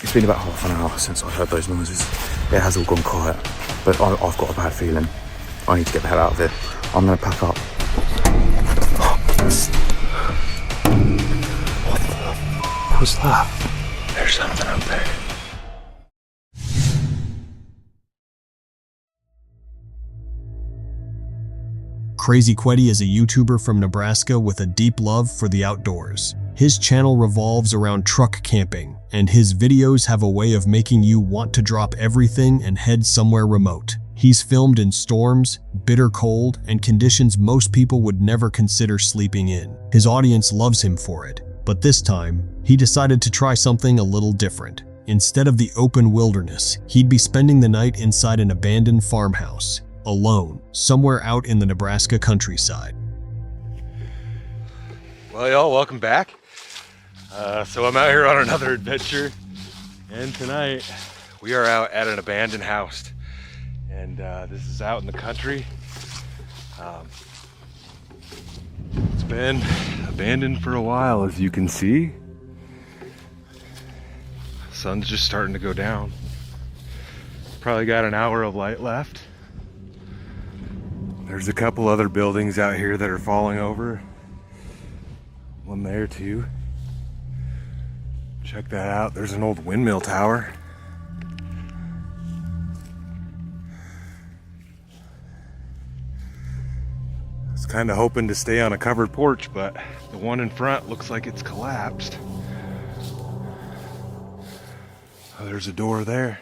It's been about half an hour since I heard those noises. It has all gone quiet, but I've got a bad feeling. I need to get the hell out of here. I'm going to pack up. What was that? There's something up there. Crazy Quedy is a YouTuber from Nebraska with a deep love for the outdoors. His channel revolves around truck camping, and his videos have a way of making you want to drop everything and head somewhere remote. He's filmed in storms, bitter cold, and conditions most people would never consider sleeping in. His audience loves him for it, but this time, he decided to try something a little different. Instead of the open wilderness, he'd be spending the night inside an abandoned farmhouse, alone, somewhere out in the Nebraska countryside. Well, y'all, welcome back. So I'm out here on another adventure, and tonight we are out at an abandoned house, and this is out in the country. It's been abandoned for a while, as you can see. Sun's just starting to go down. Probably got an hour of light left. There's a couple other buildings out here that are falling over. One there too. Check that out. There's an old windmill tower. I was kind of hoping to stay on a covered porch, but the one in front looks like it's collapsed. Oh, there's a door there.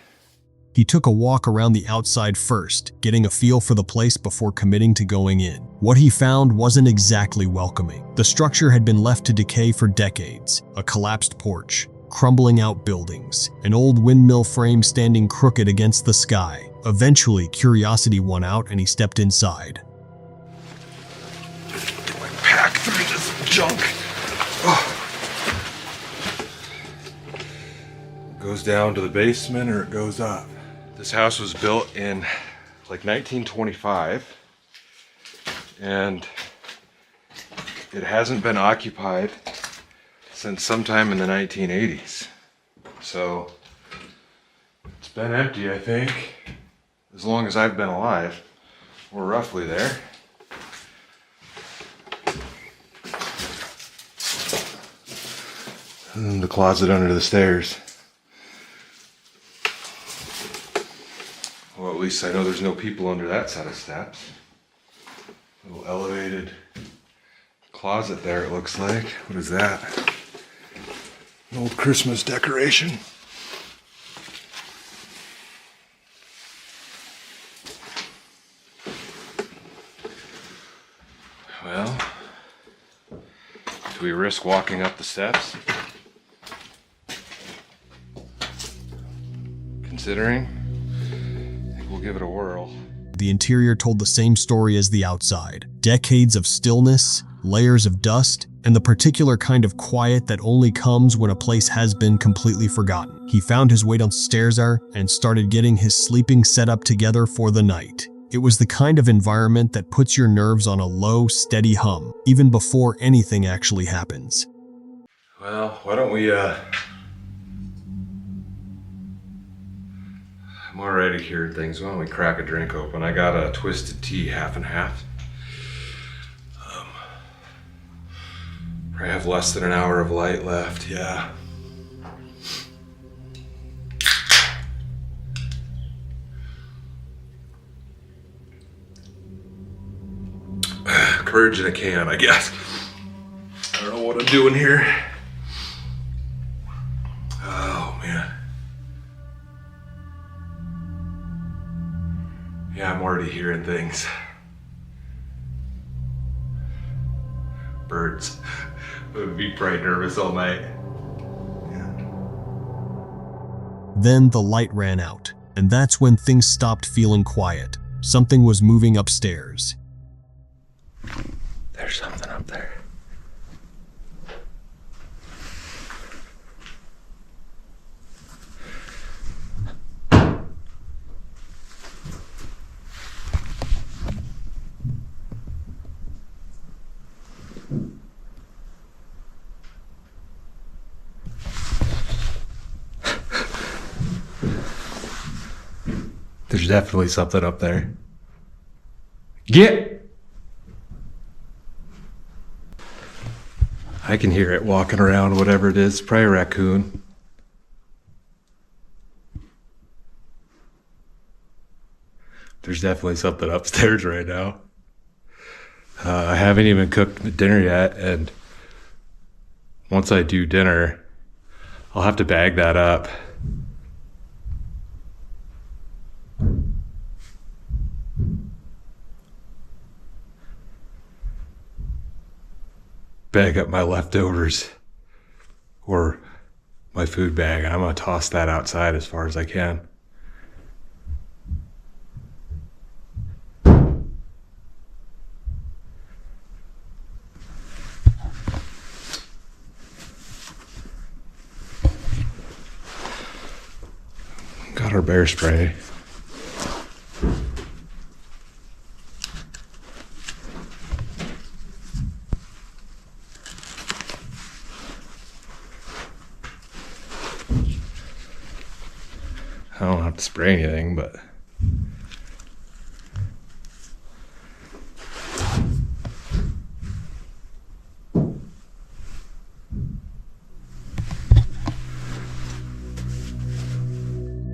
He took a walk around the outside first, getting a feel for the place before committing to going in. What he found wasn't exactly welcoming. The structure had been left to decay for decades. A collapsed porch, crumbling out buildings, an old windmill frame standing crooked against the sky. Eventually, curiosity won out and he stepped inside. Get my pack through this junk. Oh. It goes down to the basement or it goes up. This house was built in like 1925, and it hasn't been occupied since sometime in the 1980s. So it's been empty, I think, as long as I've been alive, or roughly there. And then the closet under the stairs. Well, at least I know there's no people under that set of steps. Little elevated closet there, it looks like. What is that? An old Christmas decoration. Well, do we risk walking up the steps? Considering, I think we'll give it a whirl. The interior told the same story as the outside. Decades of stillness, layers of dust, and the particular kind of quiet that only comes when a place has been completely forgotten. He found his way downstairs and started getting his sleeping setup together for the night. It was the kind of environment that puts your nerves on a low, steady hum, even before anything actually happens. Well, why don't we, I'm already hearing things. Why don't we crack a drink open? I got a twisted tea, half and half. I have less than an hour of light left, yeah. Courage in a can, I guess. I don't know what I'm doing here. Oh, man. Yeah, I'm already hearing things. Birds. I would be pretty nervous all night. Yeah. Then the light ran out, and that's when things stopped feeling quiet. Something was moving upstairs. There's something up there. There's definitely something up there. Get! I can hear it walking around, whatever it is. Probably a raccoon. There's definitely something upstairs right now. I haven't even cooked dinner yet, and once I do dinner, I'll have to bag that up. Bag up my leftovers or my food bag, and I'm gonna toss that outside as far as I can. Got our bear spray. I don't have to spray anything, but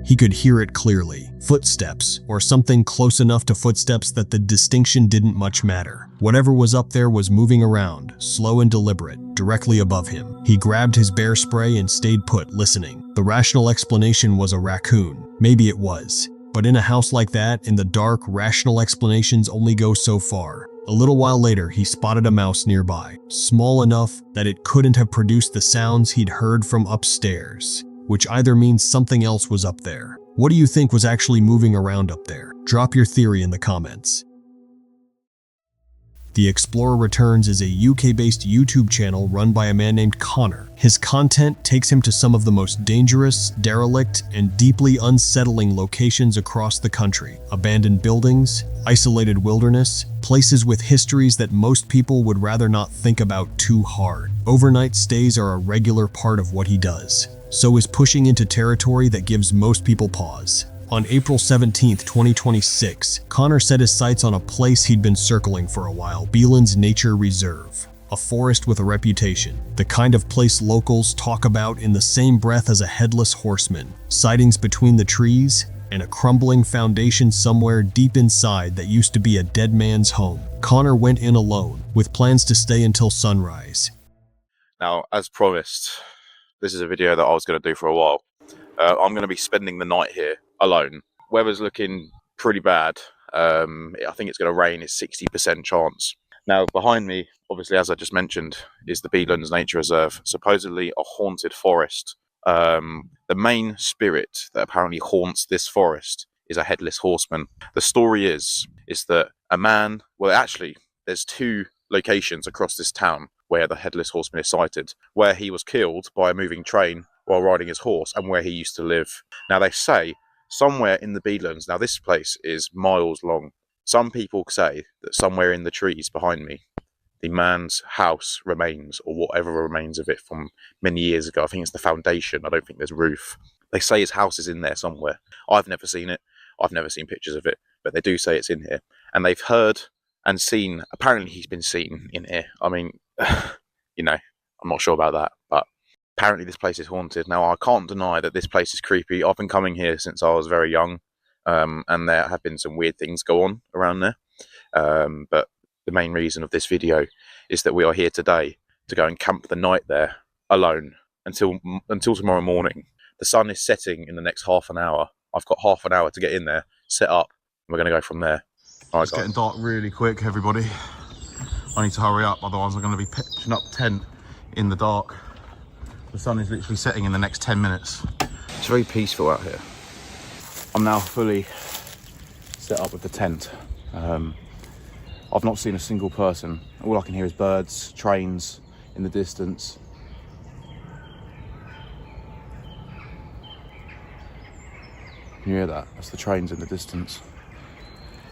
He could hear it clearly. Footsteps, or something close enough to footsteps that the distinction didn't much matter. Whatever was up there was moving around, slow and deliberate, directly above him. He grabbed his bear spray and stayed put, listening. The rational explanation was a raccoon. Maybe it was. But in a house like that, in the dark, rational explanations only go so far. A little while later, he spotted a mouse nearby, small enough that it couldn't have produced the sounds he'd heard from upstairs, which either means something else was up there. What do you think was actually moving around up there? Drop your theory in the comments. The Explorer Returns is a UK-based YouTube channel run by a man named Connor. His content takes him to some of the most dangerous, derelict, and deeply unsettling locations across the country. Abandoned buildings, isolated wilderness, places with histories that most people would rather not think about too hard. Overnight stays are a regular part of what he does. So is pushing into territory that gives most people pause. On April 17, 2026, Connor set his sights on a place he'd been circling for a while, Beelan's Nature Reserve. A forest with a reputation. The kind of place locals talk about in the same breath as a headless horseman. Sightings between the trees, and a crumbling foundation somewhere deep inside that used to be a dead man's home. Connor went in alone, with plans to stay until sunrise. Now, as promised, this is a video that I was going to do for a while. I'm going to be spending the night here alone. Weather's looking pretty bad. I think it's going to rain. It's 60% chance. Now, behind me, obviously, as I just mentioned, is the Beelan's Nature Reserve, supposedly a haunted forest. The main spirit that apparently haunts this forest is a headless horseman. The story is that a man, well, actually, there's two locations across this town where the headless horseman is sighted, where he was killed by a moving train while riding his horse, and where he used to live. Now, they say somewhere in the Beelands, now this place is miles long. Some people say that somewhere in the trees behind me, the man's house remains, or whatever remains of it from many years ago. I think it's the foundation. I don't think there's roof. They say his house is in there somewhere. I've never seen it. I've never seen pictures of it, but they do say it's in here. And they've heard and seen, apparently he's been seen in here. I mean, you know, I'm not sure about that, but apparently this place is haunted. Now, I can't deny that this place is creepy. I've been coming here since I was very young, and there have been some weird things go on around there. But the main reason of this video is that we are here today to go and camp the night there alone until tomorrow morning. The sun is setting in the next half an hour. I've got half an hour to get in there, set up, and we're going to go from there. All right, it's getting dark really quick, everybody. I need to hurry up, otherwise I'm going to be pitching up tent in the dark. The sun is literally setting in the next 10 minutes. It's very peaceful out here. I'm now fully set up with the tent. I've not seen a single person. All I can hear is birds, trains in the distance. Can you hear that? That's the trains in the distance.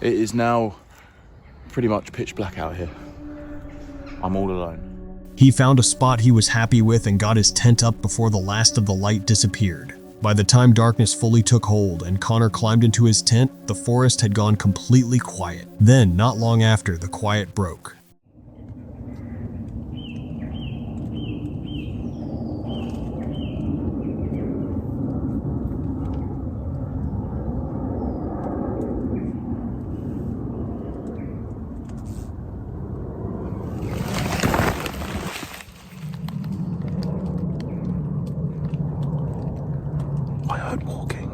It is now pretty much pitch black out here. I'm all alone. He found a spot he was happy with and got his tent up before the last of the light disappeared. By the time darkness fully took hold and Connor climbed into his tent, the forest had gone completely quiet. Then, not long after, the quiet broke. I heard walking.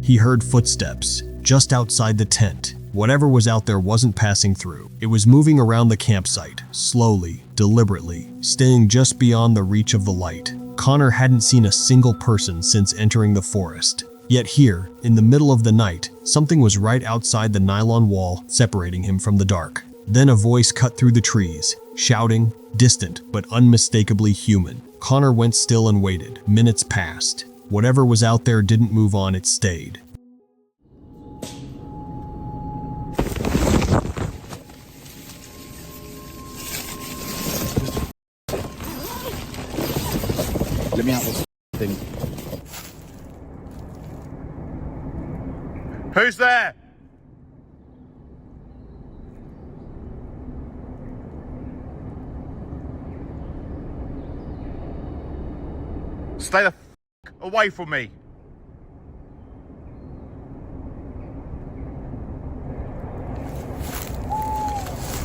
He heard footsteps just outside the tent. Whatever was out there wasn't passing through. It was moving around the campsite, slowly, deliberately, staying just beyond the reach of the light. Connor hadn't seen a single person since entering the forest. Yet here, in the middle of the night, something was right outside the nylon wall, separating him from the dark. Then a voice cut through the trees, shouting, distant but unmistakably human. Connor went still and waited. Minutes passed. Whatever was out there didn't move on, it stayed. Let me out this thing. Who's there? Stay the away from me.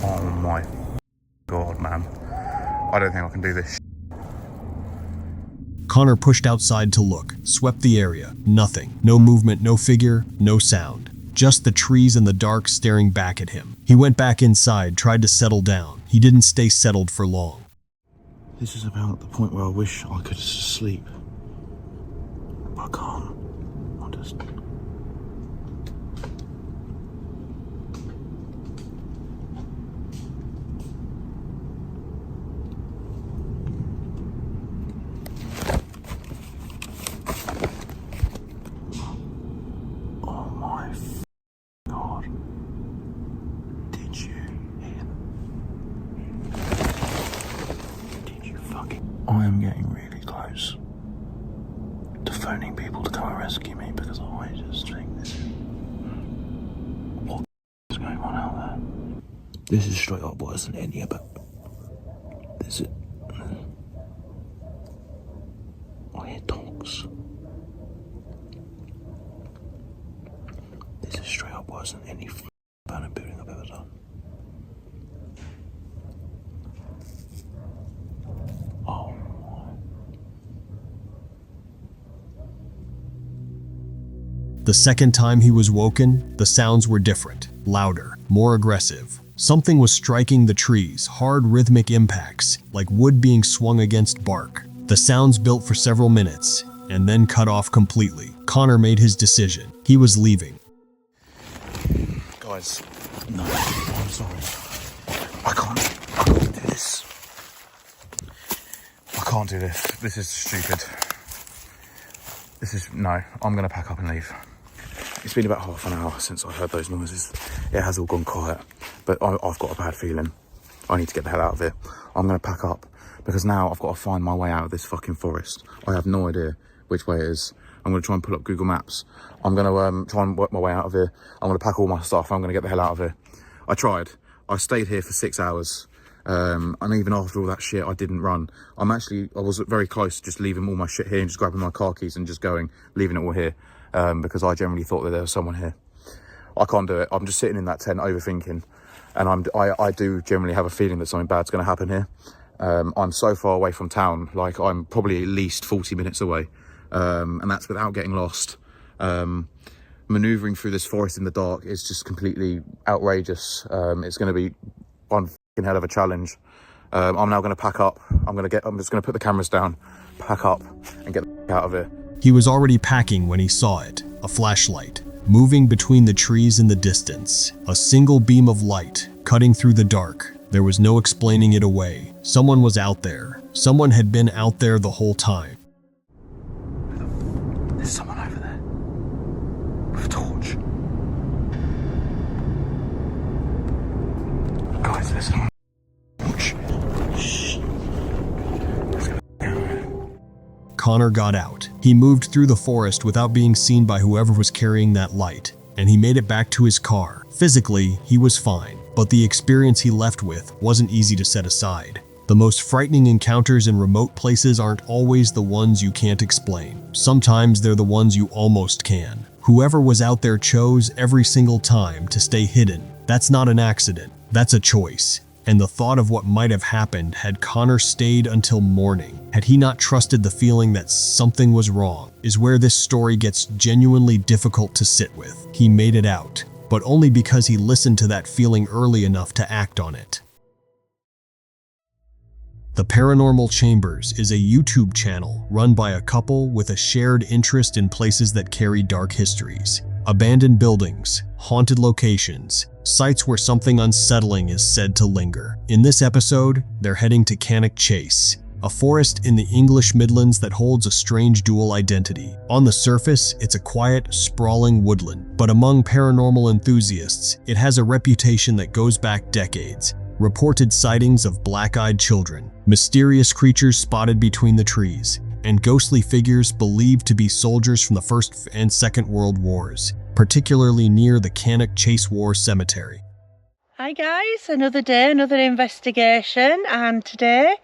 Oh my God, man. I don't think I can do this. Connor pushed outside to look, swept the area. Nothing. No movement, no figure, no sound. Just the trees and the dark staring back at him. He went back inside, tried to settle down. He didn't stay settled for long. This is about the point where I wish I could sleep. But I can't. I just... Oh my God. Did you hear? Did you fucking... I am getting really close to phoning people to come and rescue me because I just think this is... What is going on out there? This is straight up worse than any about... This is... I hear dogs. This is straight up worse than any abandoned building I've ever done. Oh my. The second time he was woken, the sounds were different, louder, more aggressive. Something was striking the trees, hard rhythmic impacts, like wood being swung against bark. The sounds built for several minutes, and then cut off completely. Connor made his decision. He was leaving. Guys, no, I'm sorry. I can't do this. I can't do this. This is stupid. No, I'm gonna pack up and leave. It's been about half an hour since I heard those noises. It has all gone quiet, but I've got a bad feeling. I need to get the hell out of here. I'm gonna pack up because now I've got to find my way out of this fucking forest. I have no idea which way it is. I'm going to try and pull up Google Maps. I'm going to try and work my way out of here. I'm going to pack all my stuff. I'm going to get the hell out of here. I tried. I stayed here for 6 hours. And even after all that shit, I didn't run. I was very close to just leaving all my shit here and just grabbing my car keys and just going, leaving it all here. Because I generally thought that there was someone here. I can't do it. I'm just sitting in that tent overthinking. And I do generally have a feeling that something bad's going to happen here. I'm so far away from town, like I'm probably at least 40 minutes away. And that's without getting lost. Maneuvering through this forest in the dark is just completely outrageous. It's going to be one fucking hell of a challenge. I'm now going to pack up. I'm just going to put the cameras down, pack up, and get the fuck out of here. He was already packing when he saw it, a flashlight, moving between the trees in the distance. A single beam of light, cutting through the dark. There was no explaining it away. Someone was out there. Someone had been out there the whole time. There's someone over there with a torch. Guys, there's someone. Shh. Connor got out. He moved through the forest without being seen by whoever was carrying that light, and he made it back to his car. Physically, he was fine, but the experience he left with wasn't easy to set aside. The most frightening encounters in remote places aren't always the ones you can't explain. Sometimes they're the ones you almost can. Whoever was out there chose every single time to stay hidden. That's not an accident. That's a choice. And the thought of what might have happened had Connor stayed until morning, had he not trusted the feeling that something was wrong, is where this story gets genuinely difficult to sit with. He made it out, but only because he listened to that feeling early enough to act on it. The Paranormal Chambers is a YouTube channel run by a couple with a shared interest in places that carry dark histories. Abandoned buildings, haunted locations, sites where something unsettling is said to linger. In this episode, they're heading to Cannock Chase, a forest in the English Midlands that holds a strange dual identity. On the surface, it's a quiet, sprawling woodland, but among paranormal enthusiasts, it has a reputation that goes back decades. Reported sightings of black-eyed children, mysterious creatures spotted between the trees, and ghostly figures believed to be soldiers from the First and Second World Wars, particularly near the Cannock Chase War Cemetery. Hi guys, another day, another investigation, and today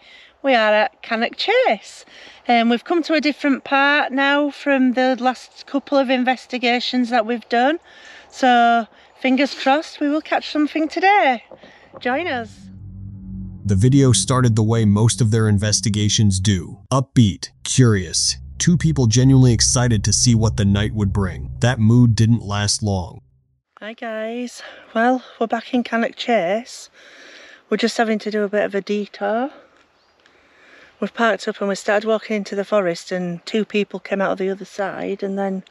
we are at Cannock Chase. We've come to a different part now from the last couple of investigations that we've done, so fingers crossed we will catch something today. Join us. The video started the way most of their investigations do. Upbeat, curious, two people genuinely excited to see what the night would bring. That mood didn't last long. Hi guys, well, we're back in Cannock Chase. We're just having to do a bit of a detour. We've parked up and we started walking into the forest and two people came out of the other side, and then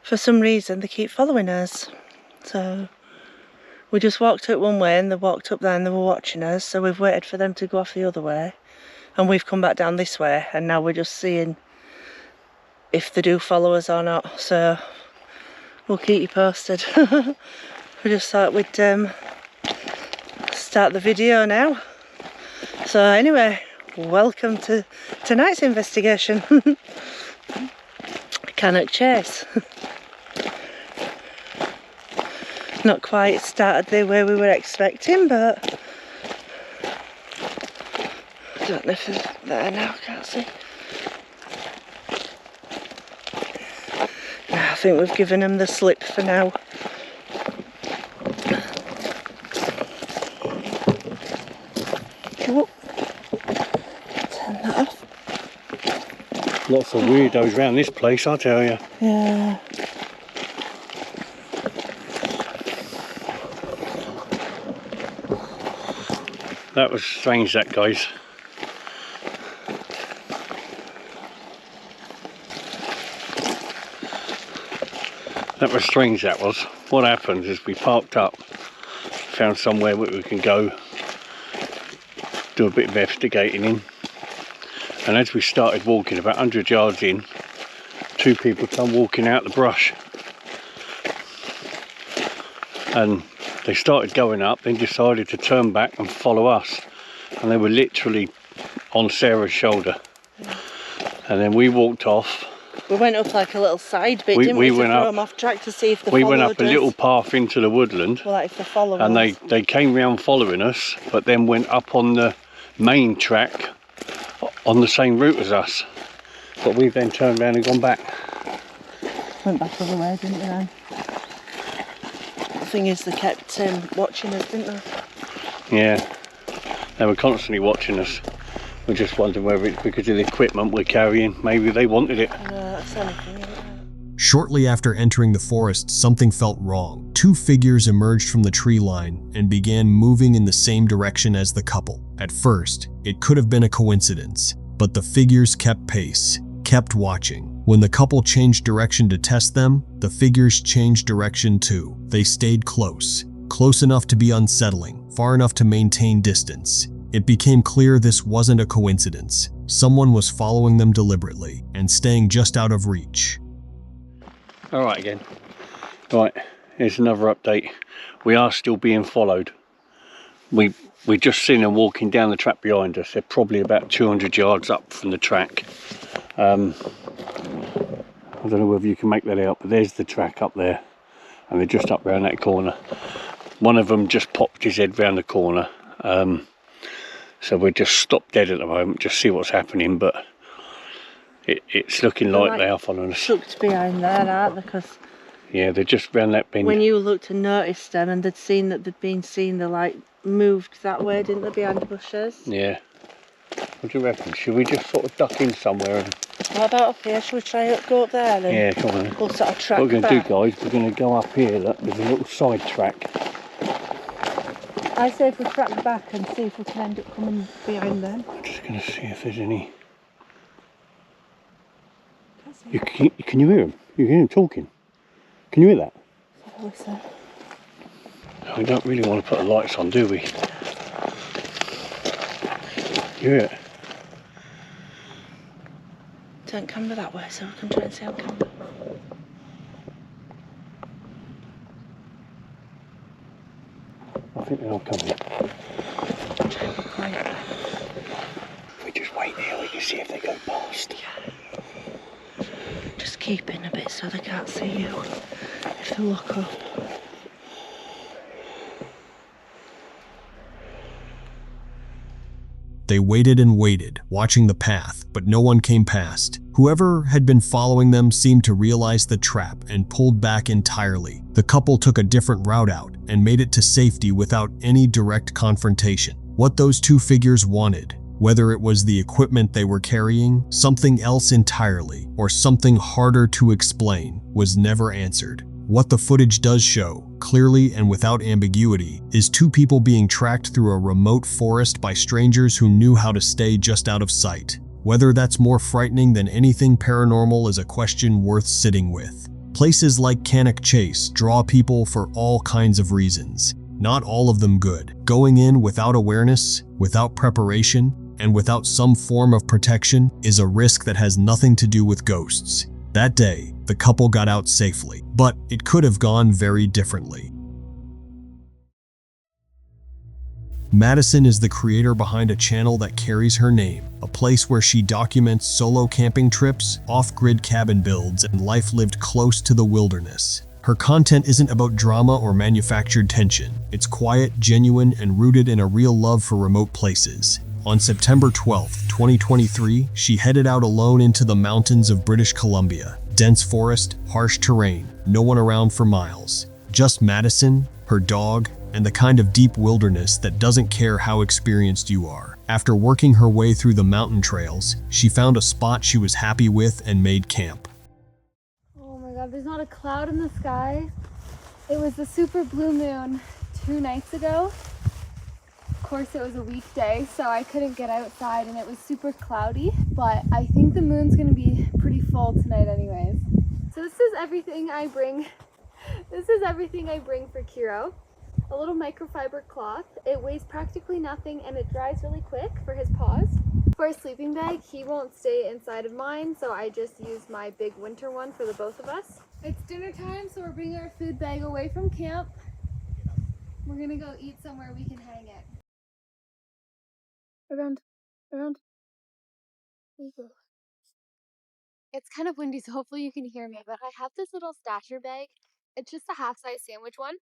for some reason they keep following us. So we just walked up one way and they walked up there and they were watching us, so we've waited for them to go off the other way and we've come back down this way, and now we're just seeing if they do follow us or not, so we'll keep you posted. We just thought we'd start the video now. So anyway, welcome to tonight's investigation. Cannock Chase. Not quite started the way we were expecting, but I don't know if it's there now, can't see. No, I think we've given them the slip for now. Oh, turn that off. Lots of weirdos around this place, I tell you. Yeah. That was strange, that, guys. That was strange, that was. What happened is we parked up, found somewhere where we can go, do a bit of investigating in. And as we started walking, about 100 yards in, two people come walking out the brush. And they started going up, then decided to turn back and follow us. And they were literally on Sarah's shoulder. Yeah. And then we walked off. We went up like a little side bit, didn't we, to throw them off track to see if they followed us. We went up a little path into the woodland. Well, like if they follow us. And they came round following us, but then went up on the main track on the same route as us. But we've then turned around and gone back. Went back the other way, didn't we then? The thing is, they kept watching us, didn't they? Yeah, they were constantly watching us. We're just wondering whether it's because of the equipment we're carrying. Maybe they wanted it. That's anything, isn't it? Shortly after entering the forest, something felt wrong. Two figures emerged from the tree line and began moving in the same direction as the couple. At first, it could have been a coincidence, but the figures kept pace, kept watching. When the couple changed direction to test them, the figures changed direction too. They stayed close enough to be unsettling, far enough to maintain distance. It became clear this wasn't a coincidence. Someone was following them deliberately and staying just out of reach. All right again. Right, here's another update. We are still being followed. We just seen them walking down the track behind us. They're probably about 200 yards up from the track. I don't know whether you can make that out, but there's the track up there, and they're just up around that corner. One of them just popped his head round the corner, so we're just stopped dead at the moment, just see what's happening. But it's looking like they are following us. Tucked behind there, aren't they? Because yeah, they're just round that bend. when you looked and noticed them, and they'd seen that they'd been seen, they like moved that way, didn't they, behind the bushes? Yeah. What do you reckon? Should we just sort of duck in somewhere? And... What about up here? Should we try go up there then? Yeah, come on. We'll sort of track what we're going to back. do, guys, we're going to go up here. Look, there's a little side track. I say if we track back and see if we can end up coming behind them. I'm just going to see if there's any... Can you hear them? You can hear them talking. Can you hear that? Listen. We don't really want to put the lights on, do we? You hear it? Turn camera that way so we can try and see on camera. I think they're all coming. Try and be quiet. If we just wait here, we can see if they go past. Yeah. Just keep in a bit so they can't see you if they look up. They waited and waited, watching the path, but no one came past. Whoever had been following them seemed to realize the trap and pulled back entirely. The couple took a different route out and made it to safety without any direct confrontation. What those two figures wanted, whether it was the equipment they were carrying, something else entirely, or something harder to explain, was never answered. What the footage does show, clearly and without ambiguity, is two people being tracked through a remote forest by strangers who knew how to stay just out of sight. Whether that's more frightening than anything paranormal is a question worth sitting with. Places like Cannock Chase draw people for all kinds of reasons, not all of them good. Going in without awareness, without preparation, and without some form of protection is a risk that has nothing to do with ghosts. That day, the couple got out safely, but it could have gone very differently. Madison is the creator behind a channel that carries her name, a place where she documents solo camping trips, off-grid cabin builds, and life lived close to the wilderness. Her content isn't about drama or manufactured tension. It's quiet, genuine, and rooted in a real love for remote places. On September 12, 2023, she headed out alone into the mountains of British Columbia. Dense forest, harsh terrain, no one around for miles. Just Madison, her dog, and the kind of deep wilderness that doesn't care how experienced you are. After working her way through the mountain trails, she found a spot she was happy with and made camp. Oh my god, there's not a cloud in the sky. It was the super blue moon 2 nights ago. Of course it was a weekday, so I couldn't get outside and it was super cloudy, but I think the moon's gonna be pretty full tonight anyways. So this is everything I bring. This is everything I bring for Kiro. A little microfiber cloth. It weighs practically nothing and it dries really quick for his paws. For a sleeping bag, he won't stay inside of mine, so I just use my big winter one for the both of us. It's dinner time, so we're bringing our food bag away from camp. We're gonna go eat somewhere we can hang it. Around. There you go. It's kind of windy, so hopefully you can hear me, but I have this little stasher bag. It's just a half-size sandwich one,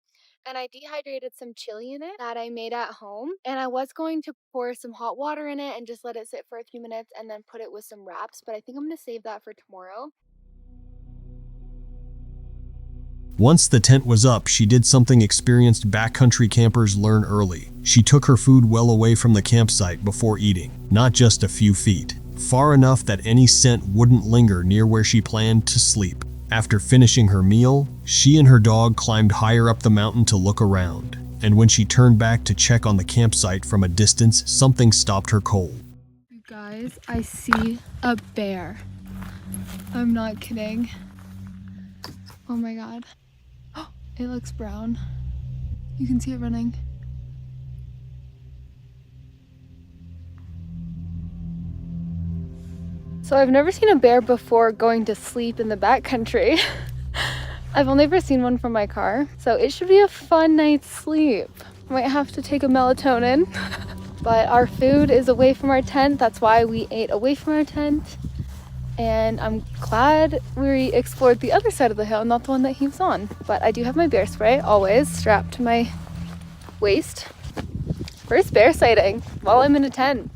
and I dehydrated some chili in it that I made at home, and I was going to pour some hot water in it and just let it sit for a few minutes and then put it with some wraps, but I think I'm going to save that for tomorrow. Once the tent was up, she did something experienced backcountry campers learn early. She took her food well away from the campsite before eating, not just a few feet, far enough that any scent wouldn't linger near where she planned to sleep. After finishing her meal, she and her dog climbed higher up the mountain to look around, and when she turned back to check on the campsite from a distance, something stopped her cold. You guys, I see a bear. I'm not kidding. Oh my god. It looks brown. You can see it running. So I've never seen a bear before going to sleep in the backcountry. I've only ever seen one from my car, so it should be a fun night's sleep. Might have to take a melatonin, but our food is away from our tent. That's why we ate away from our tent. And I'm glad we explored the other side of the hill, not the one that he was on. But I do have my bear spray always strapped to my waist. First bear sighting while I'm in a tent.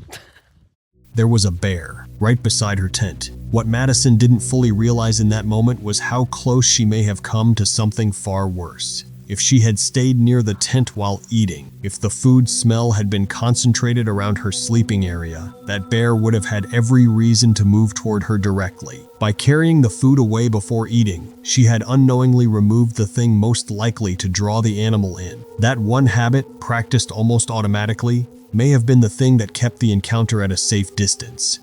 There was a bear right beside her tent. What Madison didn't fully realize in that moment was how close she may have come to something far worse. If she had stayed near the tent while eating, if the food smell had been concentrated around her sleeping area, that bear would have had every reason to move toward her directly. By carrying the food away before eating, she had unknowingly removed the thing most likely to draw the animal in. That one habit, practiced almost automatically, may have been the thing that kept the encounter at a safe distance.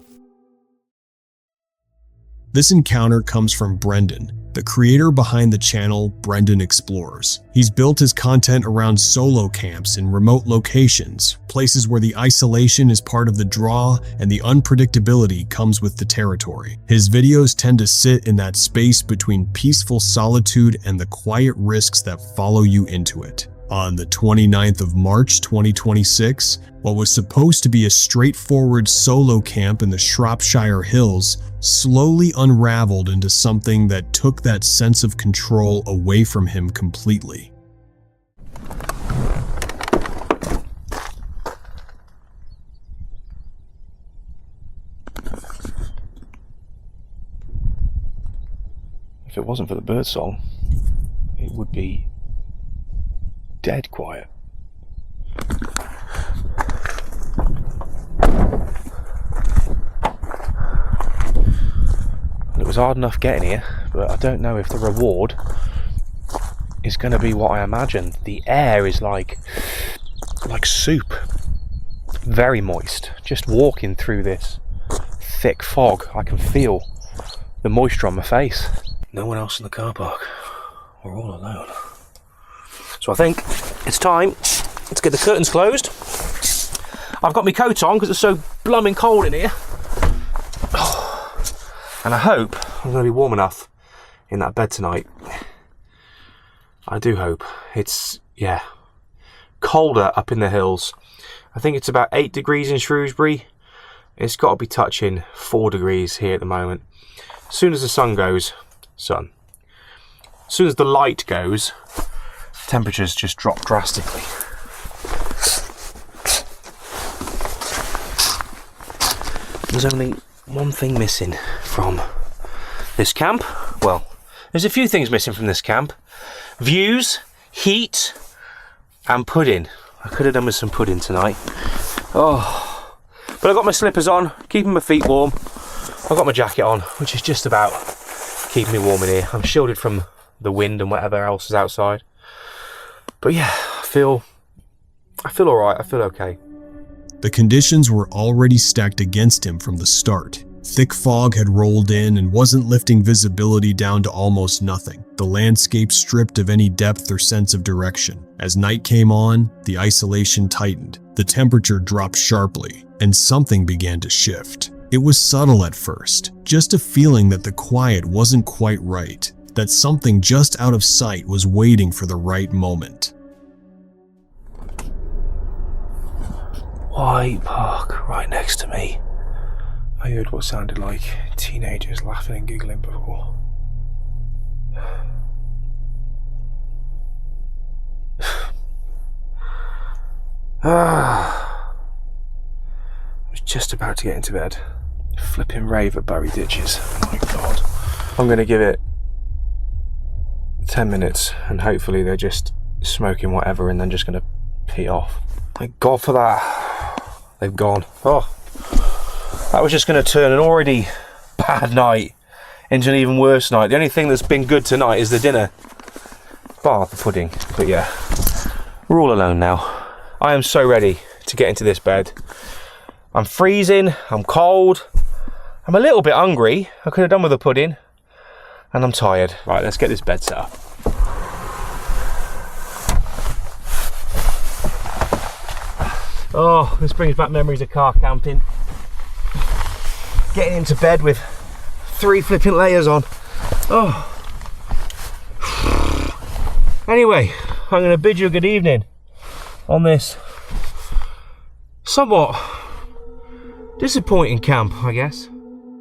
This encounter comes from Brendan, the creator behind the channel Brendan Explores. He's built his content around solo camps in remote locations, places where the isolation is part of the draw and the unpredictability comes with the territory. His videos tend to sit in that space between peaceful solitude and the quiet risks that follow you into it. On the 29th of March 2026, what was supposed to be a straightforward solo camp in the Shropshire Hills slowly unraveled into something that took that sense of control away from him completely. If it wasn't for the birdsong, it would be dead quiet. It was hard enough getting here, but I don't know if the reward is going to be what I imagined. The air is like soup, very moist. Just walking through this thick fog, I can feel the moisture on my face. No one else in the car park. We're all alone. So I think it's time to get the curtains closed. I've got my coat on because it's so blooming cold in here. And I hope I'm going to be warm enough in that bed tonight. I do hope. It's, yeah, colder up in the hills. I think it's about 8 degrees in Shrewsbury. It's got to be touching 4 degrees here at the moment. As soon as the sun goes, as soon as the light goes, temperatures just drop drastically. There's only one thing missing from this camp. Well, there's a few things missing from this camp. Views, heat, and pudding. I could have done with some pudding tonight. Oh, but I've got my slippers on, keeping my feet warm. I've got my jacket on, which is just about keeping me warm in here. I'm shielded from the wind and whatever else is outside. But yeah, I feel all right. I feel okay. The conditions were already stacked against him from the start. Thick fog had rolled in and wasn't lifting visibility down to almost nothing. The landscape stripped of any depth or sense of direction. As night came on, the isolation tightened. The temperature dropped sharply, and something began to shift. It was subtle at first, just a feeling that the quiet wasn't quite right, that something just out of sight was waiting for the right moment. Why park right next to me? I heard what sounded like teenagers laughing and giggling before. I was just about to get into bed. Flipping rave at Barry Ditches. Oh my god. I'm going to give it 10 minutes and hopefully they're just smoking whatever and then just going to pee off. Thank God for that. They've gone. Oh, that was just going to turn an already bad night into an even worse night. The only thing that's been good tonight is the dinner, bar the pudding. But yeah, we're all alone now. I am so ready to get into this bed. I'm freezing, I'm cold, I'm a little bit hungry. I could have done with a pudding, and I'm tired. Right, let's get this bed set up. Oh, this brings back memories of car camping. getting into bed with 3 flipping layers on. Oh. Anyway, I'm going to bid you a good evening on this somewhat disappointing camp, I guess.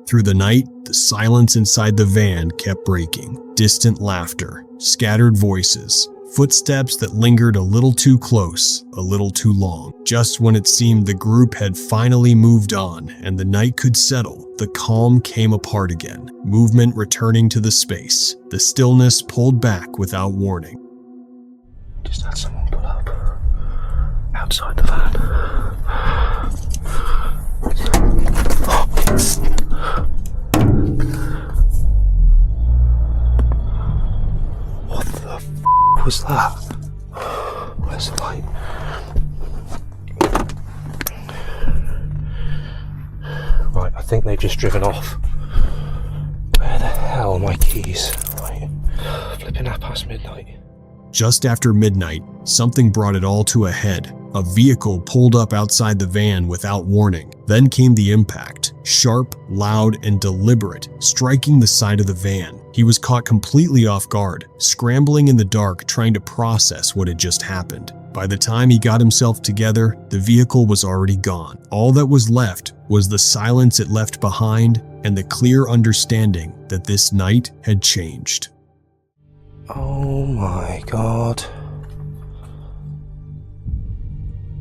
Through the night, the silence inside the van kept breaking. Distant laughter, scattered voices, footsteps that lingered a little too close, a little too long. Just when it seemed the group had finally moved on and the night could settle, the calm came apart again. Movement returning to the space. The stillness pulled back without warning. Just had someone pull up outside the van. What the f was that? Where's the light? Right, I think they've just driven off. Where the hell are my keys? Right. Flipping midnight. Just after midnight, something brought it all to a head. A vehicle pulled up outside the van without warning. Then came the impact, sharp, loud, and deliberate, striking the side of the van. He was caught completely off guard, scrambling in the dark, trying to process what had just happened. By the time he got himself together, the vehicle was already gone. All that was left was the silence it left behind and the clear understanding that this night had changed. Oh my god.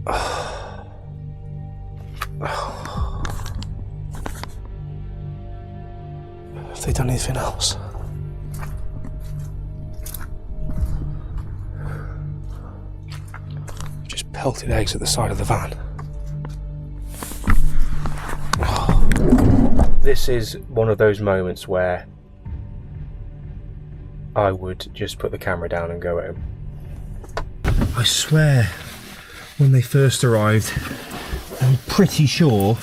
Have they done anything else? Just pelted eggs at the side of the van. This is one of those moments where I would just put the camera down and go home. I swear, when they first arrived, I'm pretty sure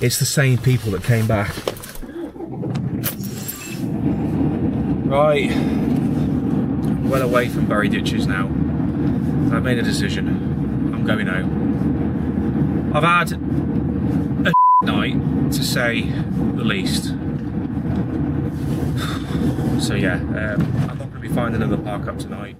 it's the same people that came back. Right, well away from buried ditches now. I've made a decision. I'm going home. I've had a night, to say the least. So yeah, I'm not going to be finding another park up tonight.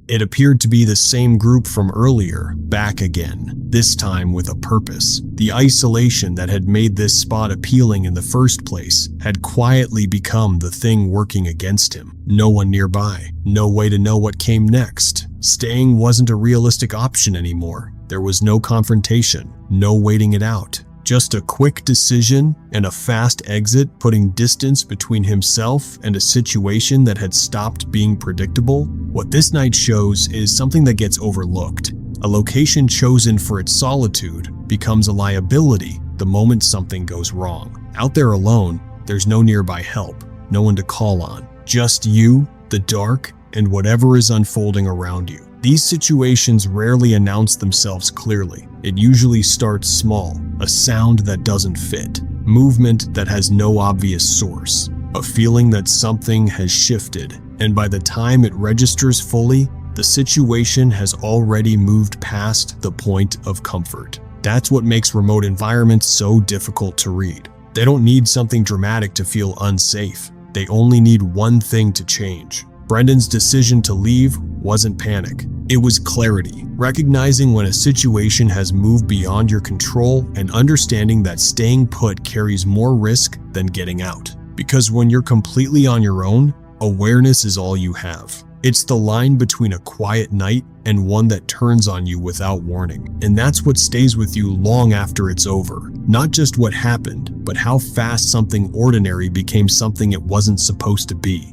It appeared to be the same group from earlier, back again, this time with a purpose. The isolation that had made this spot appealing in the first place had quietly become the thing working against him. No one nearby, no way to know what came next. Staying wasn't a realistic option anymore. There was no confrontation, no waiting it out. Just a quick decision and a fast exit, putting distance between himself and a situation that had stopped being predictable. What this night shows is something that gets overlooked. A location chosen for its solitude becomes a liability the moment something goes wrong. Out there alone, there's no nearby help, no one to call on. Just you, the dark, and whatever is unfolding around you. These situations rarely announce themselves clearly. It usually starts small, a sound that doesn't fit, movement that has no obvious source, a feeling that something has shifted, and by the time it registers fully, the situation has already moved past the point of comfort. That's what makes remote environments so difficult to read. They don't need something dramatic to feel unsafe. They only need one thing to change. Brendan's decision to leave wasn't panic. It was clarity, recognizing when a situation has moved beyond your control and understanding that staying put carries more risk than getting out. Because when you're completely on your own, awareness is all you have. It's the line between a quiet night and one that turns on you without warning. And that's what stays with you long after it's over. Not just what happened, but how fast something ordinary became something it wasn't supposed to be.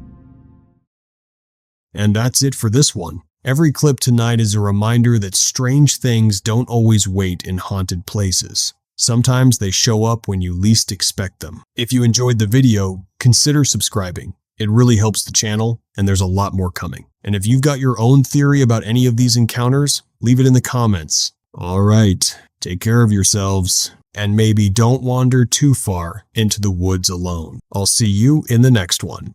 And that's it for this one. Every clip tonight is a reminder that strange things don't always wait in haunted places. Sometimes they show up when you least expect them. If you enjoyed the video, consider subscribing. It really helps the channel, and there's a lot more coming. And if you've got your own theory about any of these encounters, leave it in the comments. All right, take care of yourselves, and maybe don't wander too far into the woods alone. I'll see you in the next one.